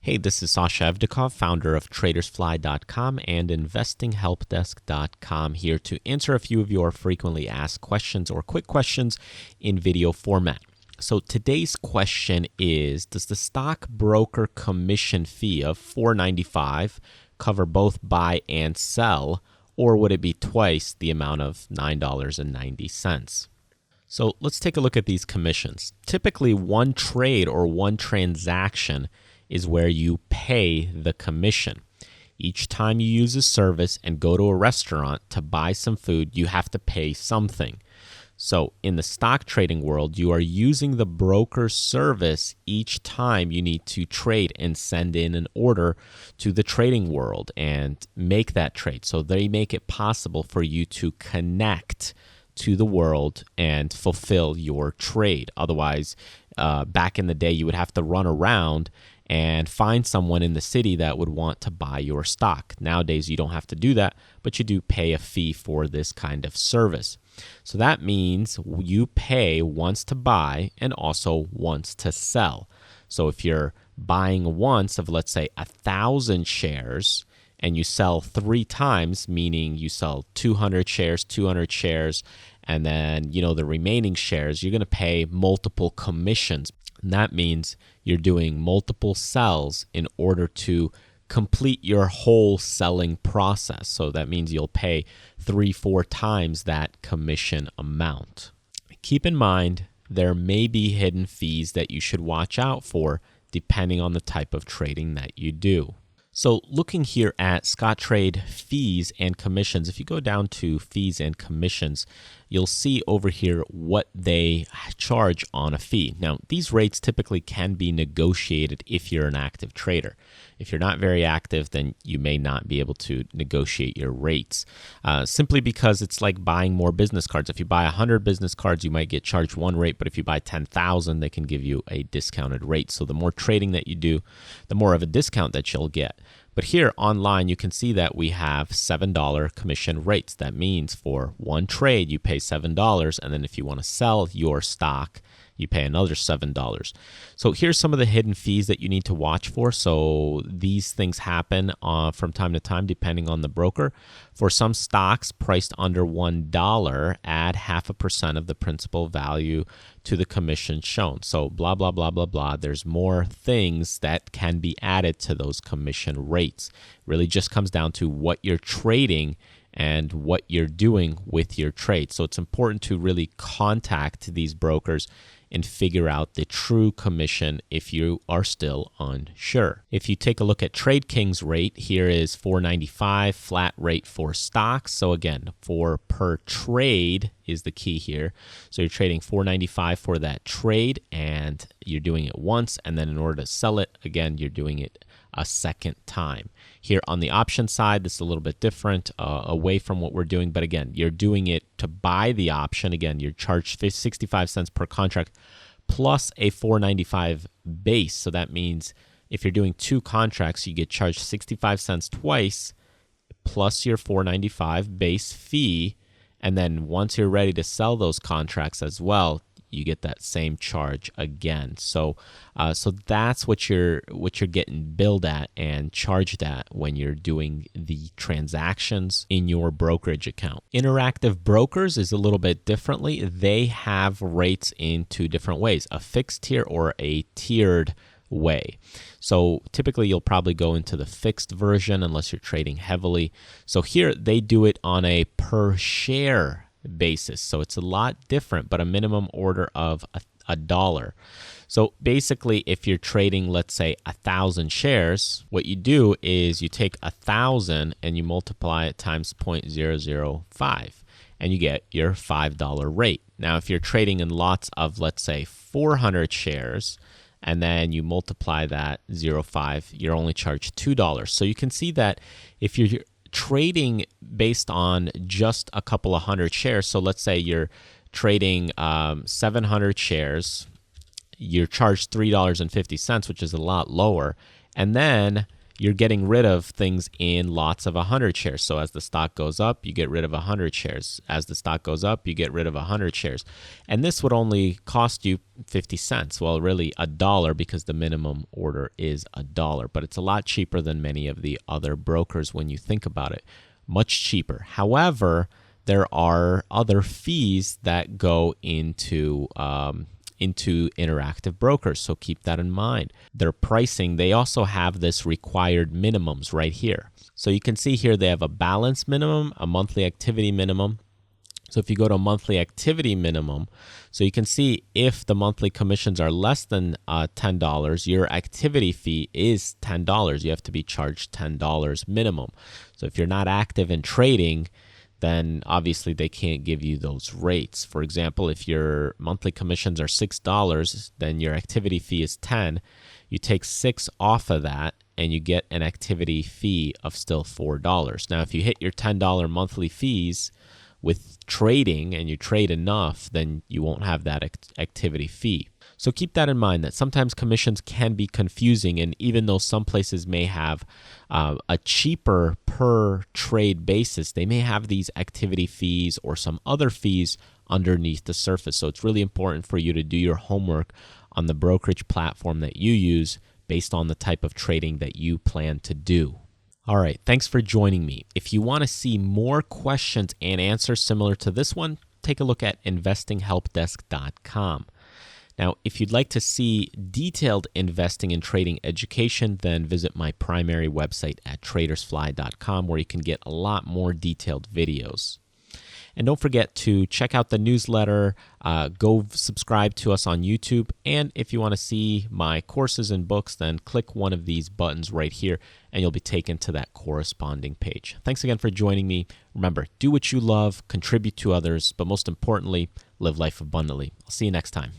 Hey, this is Sasha Evdokov, founder of TradersFly.com and InvestingHelpDesk.com, here to answer a few of your frequently asked questions or quick questions in video format. So today's question is, does the stockbroker commission fee of $4.95 cover both buy and sell, or would it be twice the amount of $9.90? So let's take a look at these commissions. Typically, one trade or one transaction is where you pay the commission. Each time you use a service and go to a restaurant to buy some food, you have to pay something. So in the stock trading world, you are using the broker's service each time you need to trade and send in an order to the trading world and make that trade. So they make it possible for you to connect to the world and fulfill your trade. Otherwise, back in the day, you would have to run around and find someone in the city that would want to buy your stock. Nowadays, you don't have to do that, but you do pay a fee for this kind of service. So that means you pay once to buy and also once to sell. So if you're buying once of, let's say, 1,000 shares, and you sell 3 times, meaning you sell 200 shares, and then, the remaining shares, you're going to pay multiple commissions. And that means you're doing multiple sells in order to complete your whole selling process. So that means you'll pay 3-4 times that commission amount. Keep in mind, there may be hidden fees that you should watch out for depending on the type of trading that you do. So looking here at Scottrade fees and commissions, if you go down to fees and commissions, you'll see over here what they charge on a fee. Now, these rates typically can be negotiated if you're an active trader. If you're not very active, then you may not be able to negotiate your rates, simply because it's like buying more business cards. If you buy 100 business cards, you might get charged one rate, but if you buy 10,000, they can give you a discounted rate. So the more trading that you do, the more of a discount that you'll get. But here online, you can see that we have $7 commission rates. That means for one trade, you pay $7, and then if you want to sell your stock, you pay another $7. So here's some of the hidden fees that you need to watch for. So these things happen from time to time depending on the broker. For some stocks priced under $1, add 0.5% of the principal value to the commission shown. So blah, blah, blah, blah, blah. There's more things that can be added to those commission rates. It really just comes down to what you're trading and what you're doing with your trade. So it's important to really contact these brokers and figure out the true commission if you are still unsure. If you take a look at TradeKing's rate, here is $4.95 flat rate for stocks. So again, for per trade is the key here. So you're trading $4.95 for that trade, and you're doing it once, and then in order to sell it, again, you're doing it a second time. Here on the option side, this is a little bit different, away from what we're doing, but again, you're doing it to buy the option. Again, you're charged 65 cents per contract plus a $4.95 base. So that means if you're doing 2 contracts, you get charged 65 cents twice plus your $4.95 base fee. And then once you're ready to sell those contracts as well, you get that same charge again. So that's what you're getting billed at and charged at when you're doing the transactions in your brokerage account. Interactive Brokers is a little bit differently. They have rates in 2 different ways, a fixed tier or a tiered way. So typically you'll probably go into the fixed version unless you're trading heavily. So here they do it on a per share basis. So it's a lot different, but a minimum order of $1. So basically, if you're trading, let's say 1,000 shares, what you do is you take 1,000 and you multiply it times 0.005, and you get your $5 rate. Now, if you're trading in lots of, let's say, 400 shares, and then you multiply that 0.05, you're only charged $2. So you can see that if you're trading based on just a couple of hundred shares, so let's say you're trading 700 shares, you're charged $3.50, which is a lot lower, and then you're getting rid of things in lots of 100 shares. So as the stock goes up, you get rid of 100 shares. As the stock goes up, you get rid of 100 shares. And this would only cost you 50 cents. Well, really $1 because the minimum order is $1. But it's a lot cheaper than many of the other brokers when you think about it. Much cheaper. However, there are other fees that go into Interactive Brokers, so keep that in mind. Their pricing, they also have this required minimums right here. So you can see here they have a balance minimum, a monthly activity minimum. So if you go to monthly activity minimum, so you can see if the monthly commissions are less than $10, your activity fee is $10. You have to be charged $10 minimum. So if you're not active in trading, then obviously they can't give you those rates. For example, if your monthly commissions are $6, then your activity fee is $10. You take $6 off of that, and you get an activity fee of still $4. Now, if you hit your $10 monthly fees with trading and you trade enough, then you won't have that activity fee. So keep that in mind, that sometimes commissions can be confusing, and even though some places may have a cheaper per trade basis, they may have these activity fees or some other fees underneath the surface. So it's really important for you to do your homework on the brokerage platform that you use based on the type of trading that you plan to do. All right, thanks for joining me. If you want to see more questions and answers similar to this one, take a look at investinghelpdesk.com. Now, if you'd like to see detailed investing and trading education, then visit my primary website at tradersfly.com, where you can get a lot more detailed videos. And don't forget to check out the newsletter, go subscribe to us on YouTube, and if you want to see my courses and books, then click one of these buttons right here, and you'll be taken to that corresponding page. Thanks again for joining me. Remember, do what you love, contribute to others, but most importantly, live life abundantly. I'll see you next time.